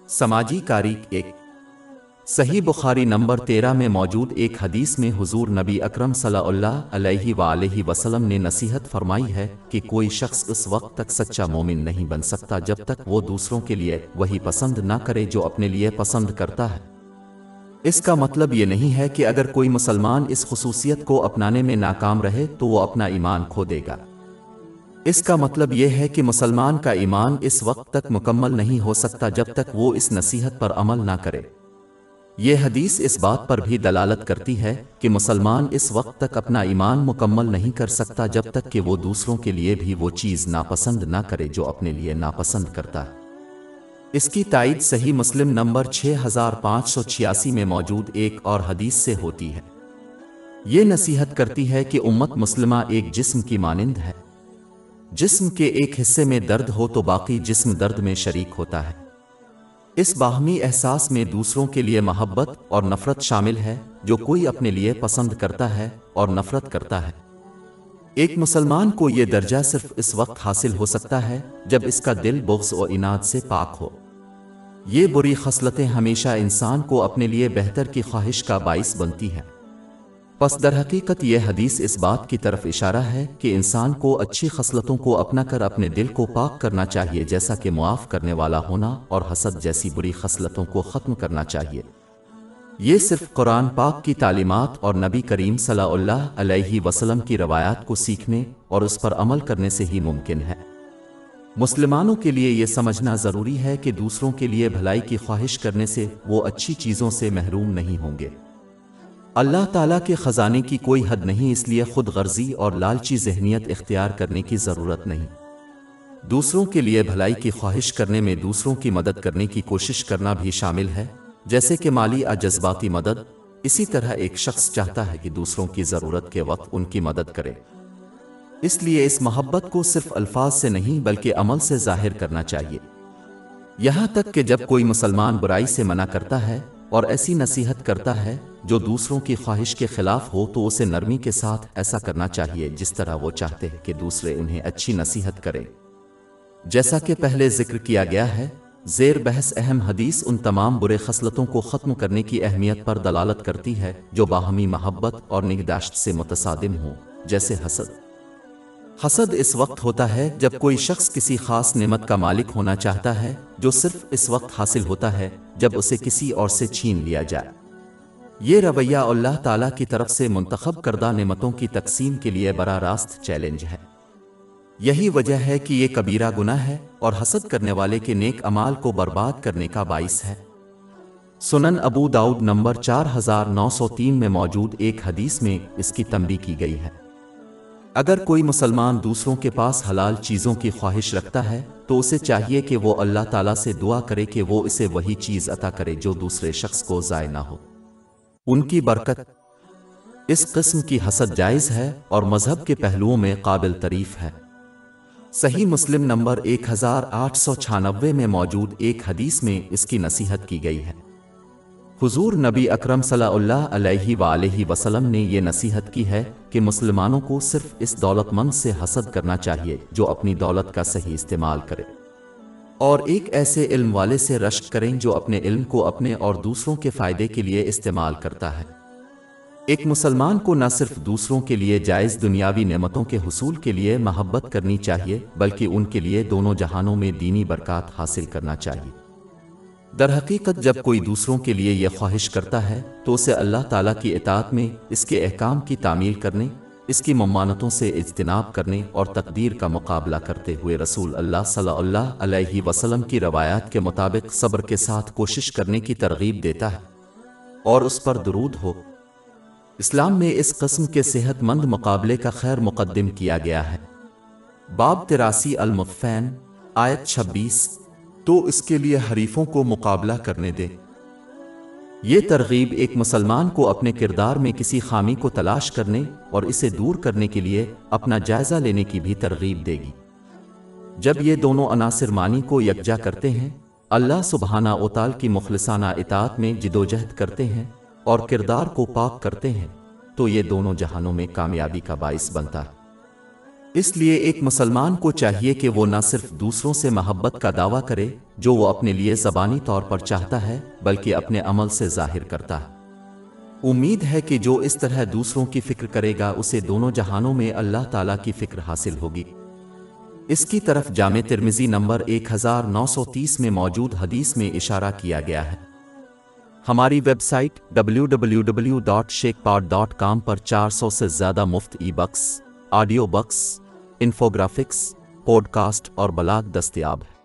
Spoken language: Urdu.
سماجی کاری ایک صحیح بخاری نمبر 13 میں موجود ایک حدیث میں حضور نبی اکرم صلی اللہ علیہ وآلہ وسلم نے نصیحت فرمائی ہے کہ کوئی شخص اس وقت تک سچا مومن نہیں بن سکتا جب تک وہ دوسروں کے لیے وہی پسند نہ کرے جو اپنے لیے پسند کرتا ہے۔ اس کا مطلب یہ نہیں ہے کہ اگر کوئی مسلمان اس خصوصیت کو اپنانے میں ناکام رہے تو وہ اپنا ایمان کھو دے گا۔ اس کا مطلب یہ ہے کہ مسلمان کا ایمان اس وقت تک مکمل نہیں ہو سکتا جب تک وہ اس نصیحت پر عمل نہ کرے۔ یہ حدیث اس بات پر بھی دلالت کرتی ہے کہ مسلمان اس وقت تک اپنا ایمان مکمل نہیں کر سکتا جب تک کہ وہ دوسروں کے لیے بھی وہ چیز ناپسند نہ کرے جو اپنے لیے ناپسند کرتا ہے۔ اس کی تائید صحیح مسلم نمبر 6586 میں موجود ایک اور حدیث سے ہوتی ہے۔ یہ نصیحت کرتی ہے کہ امت مسلمہ ایک جسم کی مانند ہے۔ جسم کے ایک حصے میں درد ہو تو باقی جسم درد میں شریک ہوتا ہے۔ اس باہمی احساس میں دوسروں کے لیے محبت اور نفرت شامل ہے۔ جو کوئی اپنے لیے پسند کرتا ہے اور نفرت کرتا ہے۔ ایک مسلمان کو یہ درجہ صرف اس وقت حاصل ہو سکتا ہے جب اس کا دل بغض و عناد سے پاک ہو۔ یہ بری خصلتیں ہمیشہ انسان کو اپنے لیے بہتر کی خواہش کا باعث بنتی ہیں۔ پس در حقیقت یہ حدیث اس بات کی طرف اشارہ ہے کہ انسان کو اچھی خصلتوں کو اپنا کر اپنے دل کو پاک کرنا چاہیے، جیسا کہ معاف کرنے والا ہونا اور حسد جیسی بری خصلتوں کو ختم کرنا چاہیے۔ یہ صرف قرآن پاک کی تعلیمات اور نبی کریم صلی اللہ علیہ وسلم کی روایات کو سیکھنے اور اس پر عمل کرنے سے ہی ممکن ہے۔ مسلمانوں کے لیے یہ سمجھنا ضروری ہے کہ دوسروں کے لیے بھلائی کی خواہش کرنے سے وہ اچھی چیزوں سے محروم نہیں ہوں گے۔ اللہ تعالیٰ کے خزانے کی کوئی حد نہیں، اس لیے خود غرضی اور لالچی ذہنیت اختیار کرنے کی ضرورت نہیں۔ دوسروں کے لیے بھلائی کی خواہش کرنے میں دوسروں کی مدد کرنے کی کوشش کرنا بھی شامل ہے، جیسے کہ مالی یا جذباتی مدد۔ اسی طرح ایک شخص چاہتا ہے کہ دوسروں کی ضرورت کے وقت ان کی مدد کرے، اس لیے اس محبت کو صرف الفاظ سے نہیں بلکہ عمل سے ظاہر کرنا چاہیے۔ یہاں تک کہ جب کوئی مسلمان برائی سے منع کرتا ہے اور ایسی نصیحت کرتا ہے جو دوسروں کی خواہش کے خلاف ہو تو اسے نرمی کے ساتھ ایسا کرنا چاہیے جس طرح وہ چاہتے ہیں کہ دوسرے انہیں اچھی نصیحت کریں۔ جیسا کہ پہلے ذکر کیا گیا ہے، زیر بحث اہم حدیث ان تمام برے خصلتوں کو ختم کرنے کی اہمیت پر دلالت کرتی ہے جو باہمی محبت اور نگہداشت سے متصادم ہوں، جیسے حسد۔ حسد اس وقت ہوتا ہے جب کوئی شخص کسی خاص نعمت کا مالک ہونا چاہتا ہے جو صرف اس وقت حاصل ہوتا ہے جب اسے کسی اور سے چھین لیا جائے۔ یہ رویہ اللہ تعالیٰ کی طرف سے منتخب کردہ نعمتوں کی تقسیم کے لیے براہ راست چیلنج ہے۔ یہی وجہ ہے کہ یہ کبیرہ گناہ ہے اور حسد کرنے والے کے نیک اعمال کو برباد کرنے کا باعث ہے۔ سنن ابو داؤد نمبر 4903 میں موجود ایک حدیث میں اس کی تنبیہ کی گئی ہے۔ اگر کوئی مسلمان دوسروں کے پاس حلال چیزوں کی خواہش رکھتا ہے تو اسے چاہیے کہ وہ اللہ تعالیٰ سے دعا کرے کہ وہ اسے وہی چیز عطا کرے جو دوسرے شخص کو ضائع نہ ہو۔ ان کی برکت۔ اس قسم کی حسد جائز ہے اور مذہب کے پہلوؤں میں قابل تعریف ہے۔ صحیح مسلم نمبر 1896 میں موجود ایک حدیث میں اس کی نصیحت کی گئی ہے۔ حضور نبی اکرم صلی اللہ علیہ وآلہ وسلم نے یہ نصیحت کی ہے کہ مسلمانوں کو صرف اس دولت مند سے حسد کرنا چاہیے جو اپنی دولت کا صحیح استعمال کرے، اور ایک ایسے علم والے سے رشک کریں جو اپنے علم کو اپنے اور دوسروں کے فائدے کے لیے استعمال کرتا ہے۔ ایک مسلمان کو نہ صرف دوسروں کے لیے جائز دنیاوی نعمتوں کے حصول کے لیے محبت کرنی چاہیے بلکہ ان کے لیے دونوں جہانوں میں دینی برکات حاصل کرنا چاہیے۔ در حقیقت جب کوئی دوسروں کے لیے یہ خواہش کرتا ہے تو اسے اللہ تعالیٰ کی اطاعت میں، اس کے احکام کی تعمیل کرنے، اس کی ممانعتوں سے اجتناب کرنے اور تقدیر کا مقابلہ کرتے ہوئے رسول اللہ صلی اللہ علیہ وسلم کی روایات کے مطابق صبر کے ساتھ کوشش کرنے کی ترغیب دیتا ہے، اور اس پر درود ہو۔ اسلام میں اس قسم کے صحت مند مقابلے کا خیر مقدم کیا گیا ہے۔ باب 83 المطفین آیت 26، تو اس کے لیے حریفوں کو مقابلہ کرنے دے۔ یہ ترغیب ایک مسلمان کو اپنے کردار میں کسی خامی کو تلاش کرنے اور اسے دور کرنے کے لیے اپنا جائزہ لینے کی بھی ترغیب دے گی۔ جب یہ دونوں عناصر معنی کو یکجا کرتے ہیں، اللہ سبحانہ و تعالی کی مخلصانہ اطاعت میں جدوجہد کرتے ہیں اور کردار کو پاک کرتے ہیں، تو یہ دونوں جہانوں میں کامیابی کا باعث بنتا ہے۔ اس لیے ایک مسلمان کو چاہیے کہ وہ نہ صرف دوسروں سے محبت کا دعویٰ کرے جو وہ اپنے لیے زبانی طور پر چاہتا ہے بلکہ اپنے عمل سے ظاہر کرتا ہے۔ امید ہے کہ جو اس طرح دوسروں کی فکر کرے گا اسے دونوں جہانوں میں اللہ تعالیٰ کی فکر حاصل ہوگی۔ اس کی طرف جامع ترمذی نمبر 1930 میں موجود حدیث میں اشارہ کیا گیا ہے۔ ہماری ویب سائٹ www.sheikhpod.com پر 400 سے زیادہ مفت e books, audio books, infographics, podcast اور بلاگ دستیاب ہے۔